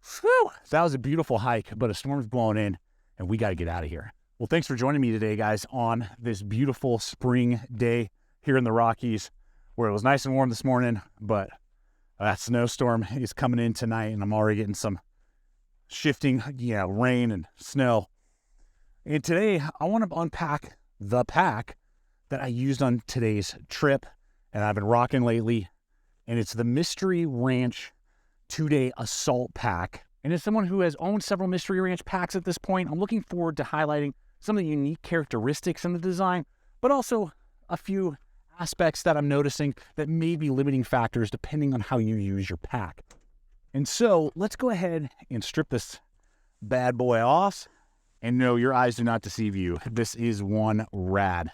Whew, that was a beautiful hike, but a storm's blowing in and we got to get out of here. Well, thanks for joining me today, guys, on this beautiful spring day here in the Rockies, where it was nice and warm this morning, but that snowstorm is coming in tonight and I'm already getting some shifting, rain and snow. And today I want to unpack the pack that I used on today's trip and I've been rocking lately. And it's the Mystery Ranch 2-day assault pack. And as someone who has owned several Mystery Ranch packs at this point, I'm looking forward to highlighting some of the unique characteristics in the design, but also a few aspects that I'm noticing that may be limiting factors depending on how you use your pack. And so let's go ahead and strip this bad boy off. And no, your eyes do not deceive you. This is one rad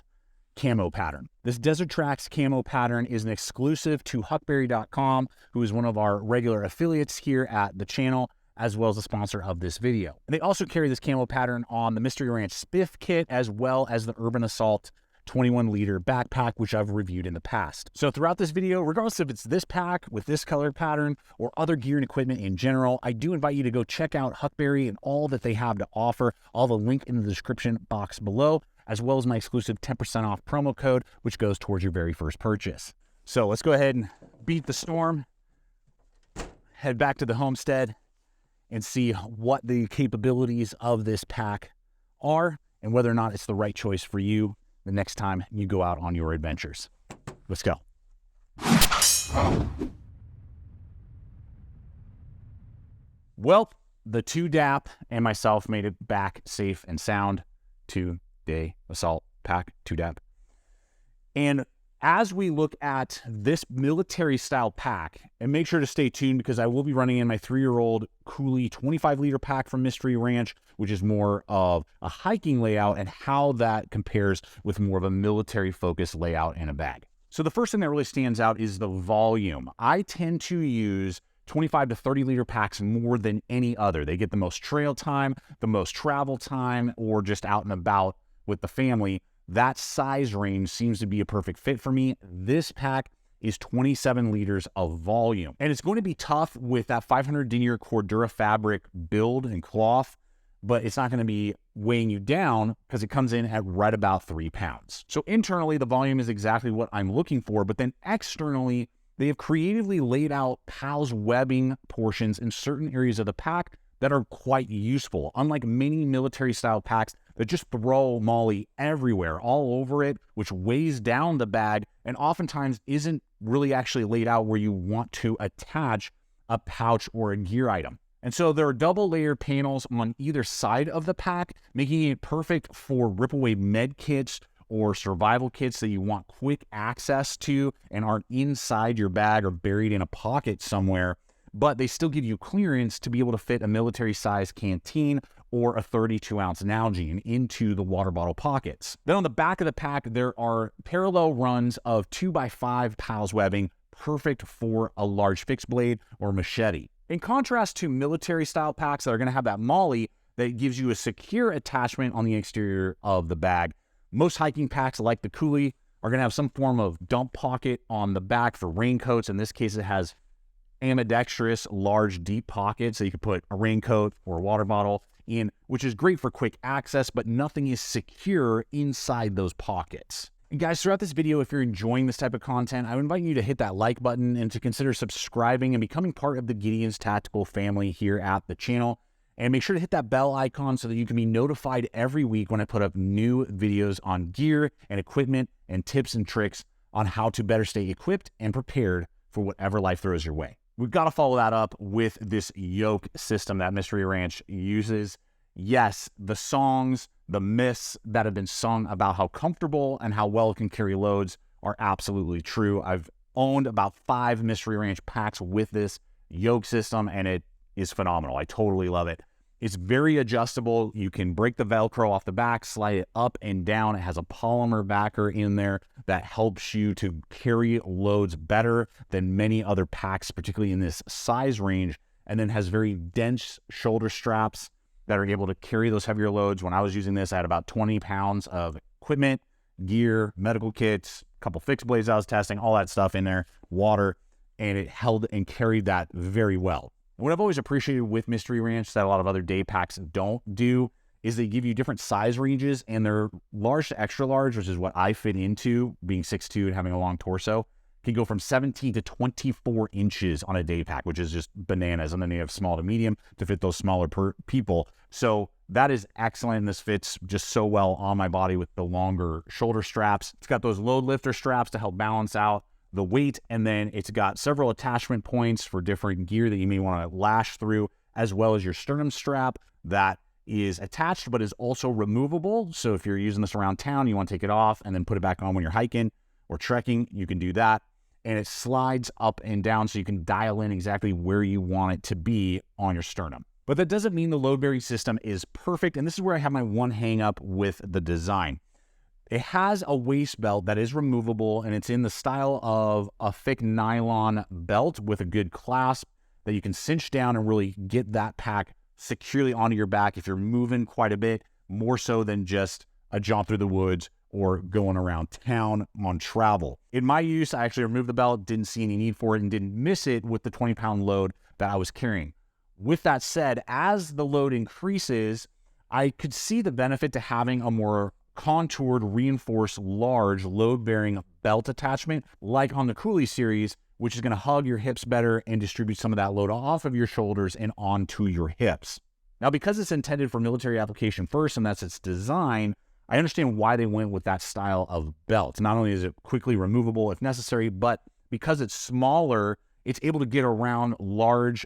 camo pattern. This Desert Tracks camo pattern is an exclusive to HUCKBERRY.com, who is one of our regular affiliates here at the channel, as well as the sponsor of this video. And they also carry this camo pattern on the Mystery Ranch Spiff kit, as well as the Urban Assault 21-liter backpack, which I've reviewed in the past. So throughout this video, regardless if it's this pack with this color pattern or other gear and equipment in general, I do invite you to go check out HUCKBERRY and all that they have to offer. I'll have a link in the description box below, as well as my exclusive 10% off promo code, which goes towards your very first purchase. So let's go ahead and beat the storm, head back to the homestead, and see what the capabilities of this pack are and whether or not it's the right choice for you the next time you go out on your adventures. Let's go. Well, the 2DAP and myself made it back safe and sound. 2-day assault pack, 2DAP. And as we look at this military style pack, and make sure to stay tuned because I will be running in my 3-year-old Coolie 25-liter pack from Mystery Ranch, which is more of a hiking layout and how that compares with more of a military focused layout in a bag. So the first thing that really stands out is the volume. I tend to use 25 to 30 liter packs more than any other. They get the most trail time, the most travel time, or just out and about with the family. That size range seems to be a perfect fit for me. This pack is 27 liters of volume. And it's going to be tough with that 500 denier Cordura fabric build and cloth, but it's not going to be weighing you down because it comes in at right about 3 pounds. So internally, the volume is exactly what I'm looking for, but then externally, they have creatively laid out PALS webbing portions in certain areas of the pack that are quite useful, unlike many military-style packs that just throw MOLLE everywhere, all over it, which weighs down the bag and oftentimes isn't really actually laid out where you want to attach a pouch or a gear item. And so there are double layer panels on either side of the pack, making it perfect for rip-away med kits or survival kits that you want quick access to and aren't inside your bag or buried in a pocket somewhere, but they still give you clearance to be able to fit a military-sized canteen or a 32-ounce Nalgene into the water bottle pockets. Then on the back of the pack, there are parallel runs of 2x5 PALS webbing, perfect for a large fixed blade or machete. In contrast to military-style packs that are going to have that MOLLE that gives you a secure attachment on the exterior of the bag, most hiking packs like the Coolie are going to have some form of dump pocket on the back for raincoats. In this case, it has ambidextrous, large, deep pockets so you can put a raincoat or a water bottle in, which is great for quick access, but nothing is secure inside those pockets. And guys, throughout this video, if you're enjoying this type of content, I would invite you to hit that like button and to consider subscribing and becoming part of the Gideon's Tactical family here at the channel. And make sure to hit that bell icon so that you can be notified every week when I put up new videos on gear and equipment and tips and tricks on how to better stay equipped and prepared for whatever life throws your way. We've got to follow that up with this yoke system that Mystery Ranch uses. Yes, the songs, the myths that have been sung about how comfortable and how well it can carry loads are absolutely true. I've owned about 5 Mystery Ranch packs with this yoke system, and it is phenomenal. I totally love it. It's very adjustable. You can break the Velcro off the back, slide it up and down. It has a polymer backer in there that helps you to carry loads better than many other packs, particularly in this size range, and then has very dense shoulder straps that are able to carry those heavier loads. When I was using this, I had about 20 pounds of equipment, gear, medical kits, a couple fixed blades I was testing, all that stuff in there, water, and it held and carried that very well. What I've always appreciated with Mystery Ranch that a lot of other day packs don't do is they give you different size ranges, and they're large to extra large, which is what I fit into, being 6'2" and having a long torso, can go from 17 to 24 inches on a day pack, which is just bananas. And then you have small to medium to fit those smaller people. So that is excellent. This fits just so well on my body with the longer shoulder straps. It's got those load lifter straps to help balance out the weight, and then it's got several attachment points for different gear that you may want to lash through, as well as your sternum strap that is attached but is also removable. So if you're using this around town, you want to take it off and then put it back on when you're hiking or trekking, you can do that. And it slides up and down so you can dial in exactly where you want it to be on your sternum. But that doesn't mean the load bearing system is perfect, and this is where I have my one hang up with the design. It has a waist belt that is removable, and it's in the style of a thick nylon belt with a good clasp that you can cinch down and really get that pack securely onto your back if you're moving quite a bit, more so than just a jaunt through the woods or going around town on travel. In my use, I actually removed the belt, didn't see any need for it, and didn't miss it with the 20-pound load that I was carrying. With that said, as the load increases, I could see the benefit to having a more contoured, reinforced, large load-bearing belt attachment like on the KELTY series, which is going to hug your hips better and distribute some of that load off of your shoulders and onto your hips. Now, because it's intended for military application first, and that's its design, I understand why they went with that style of belt. Not only is it quickly removable if necessary, but because it's smaller, it's able to get around large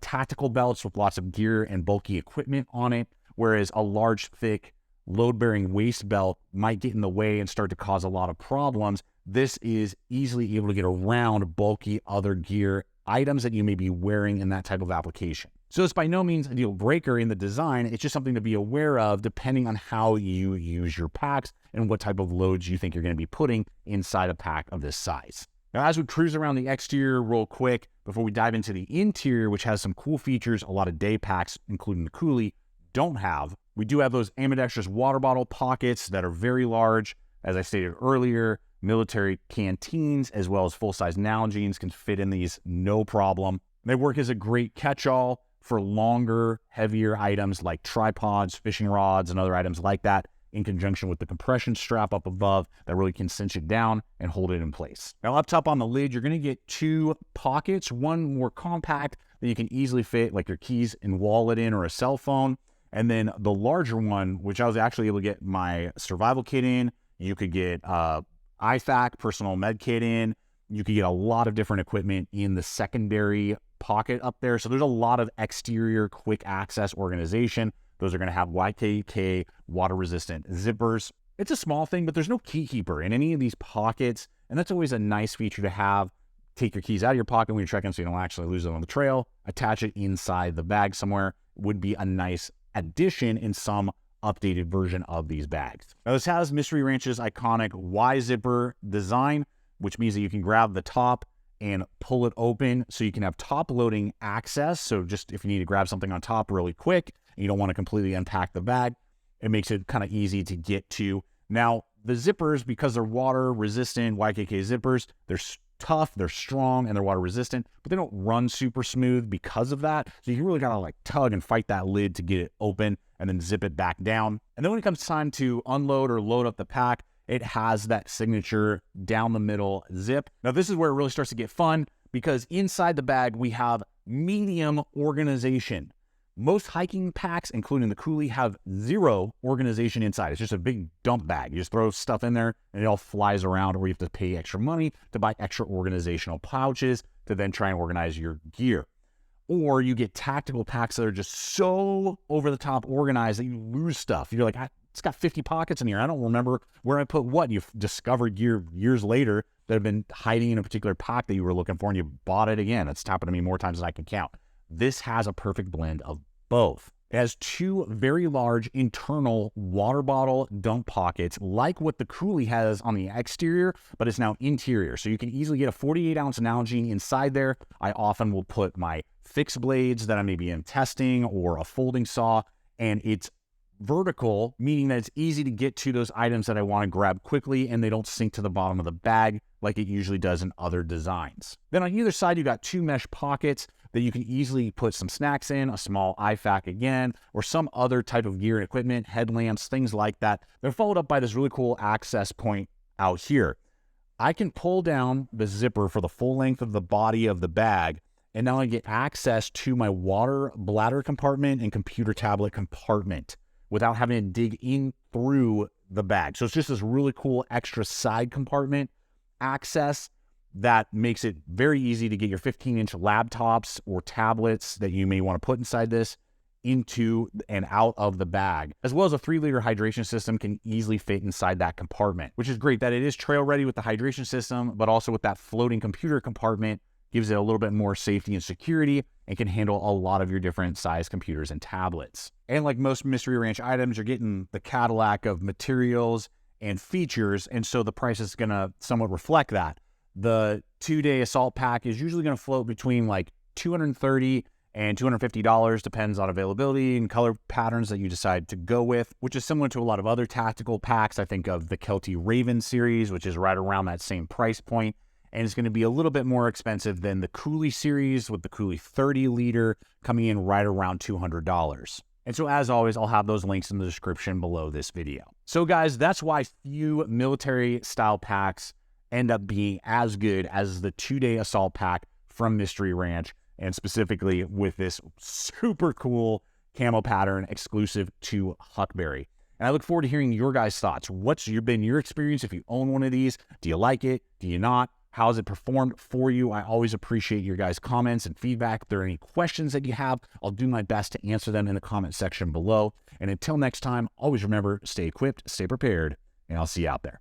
tactical belts with lots of gear and bulky equipment on it, whereas a large, thick, load-bearing waist belt might get in the way and start to cause a lot of problems. This is easily able to get around bulky other gear items that you may be wearing in that type of application. So it's by no means a deal breaker in the design. It's just something to be aware of depending on how you use your packs and what type of loads you think you're going to be putting inside a pack of this size. Now, as we cruise around the exterior real quick, before we dive into the interior, which has some cool features a lot of day packs, including the KELTY, don't have. We do have those ambidextrous water bottle pockets that are very large. As I stated earlier, military canteens as well as full-size Nalgene's can fit in these no problem. They work as a great catch-all for longer, heavier items like tripods, fishing rods, and other items like that, in conjunction with the compression strap up above that really can cinch it down and hold it in place. Now, up top on the lid, you're going to get two pockets, one more compact that you can easily fit like your keys and wallet in or a cell phone, and then the larger one, which I was actually able to get my survival kit in. You could get IFAK, personal med kit in. You could get a lot of different equipment in the secondary pocket up there. So there's a lot of exterior quick access organization. Those are going to have YKK water resistant zippers. It's a small thing, but there's no key keeper in any of these pockets. And that's always a nice feature to have. Take your keys out of your pocket when you're trekking so you don't actually lose them on the trail. Attach it inside the bag somewhere would be a nice addition in some updated version of these bags. Now, this has Mystery Ranch's iconic Y-zipper design, which means that you can grab the top and pull it open so you can have top loading access. So just if you need to grab something on top really quick and you don't want to completely unpack the bag, it makes it kind of easy to get to. Now, the zippers, because they're water resistant, YKK zippers, they're tough, they're strong, and they're water resistant, but they don't run super smooth because of that. So you really gotta like tug and fight that lid to get it open and then zip it back down. And then when it comes time to unload or load up the pack, it has that signature down the middle zip. Now, this is where it really starts to get fun because inside the bag, we have medium organization. Most hiking packs, including the KELTY, have zero organization inside. It's just a big dump bag. You just throw stuff in there and it all flies around, or you have to pay extra money to buy extra organizational pouches to then try and organize your gear. Or you get tactical packs that are just so over the top organized that you lose stuff. You're like, it's got 50 pockets in here. I don't remember where I put what. You've discovered gear years later that have been hiding in a particular pack that you were looking for, and you bought it again. It's happened to me more times than I can count. This has a perfect blend of both. It has two very large internal water bottle dump pockets like what the KELTY has on the exterior, but it's now interior. So you can easily get a 48-ounce Nalgene inside there. I often will put my fixed blades that I may be in testing or a folding saw, and it's vertical, meaning that it's easy to get to those items that I want to grab quickly and they don't sink to the bottom of the bag like it usually does in other designs. Then on either side, you got two mesh pockets. that you can easily put some snacks in, a small IFAK again, or some other type of gear and equipment, headlamps, things like that. They're followed up by this really cool access point out here. I can pull down the zipper for the full length of the body of the bag, and now I get access to my water bladder compartment and computer tablet compartment without having to dig in through the bag. So it's just this really cool extra side compartment access that makes it very easy to get your 15-inch laptops or tablets that you may want to put inside this into and out of the bag, as well as a 3-liter hydration system can easily fit inside that compartment, which is great that it is trail ready with the hydration system, but also with that floating computer compartment gives it a little bit more safety and security and can handle a lot of your different size computers and tablets. And like most Mystery Ranch items, you're getting the Cadillac of materials and features, and so the price is gonna somewhat reflect that. The 2-day assault pack is usually going to float between like $230 and $250, depends on availability and color patterns that you decide to go with, which is similar to a lot of other tactical packs. I think of the KELTY Raven series, which is right around that same price point, and it's going to be a little bit more expensive than the Cooley series with the Cooley 30-liter coming in right around $200. And so as always, I'll have those links in the description below this video. So guys, that's why few military style packs end up being as good as the 2-day assault pack from Mystery Ranch, and specifically with this super cool camo pattern exclusive to HUCKBERRY. And I look forward to hearing your guys' thoughts. What's been your experience if you own one of these? Do you like it? Do you not? How has it performed for you? I always appreciate your guys' comments and feedback. If there are any questions that you have, I'll do my best to answer them in the comment section below. And until next time, always remember, stay equipped, stay prepared, and I'll see you out there.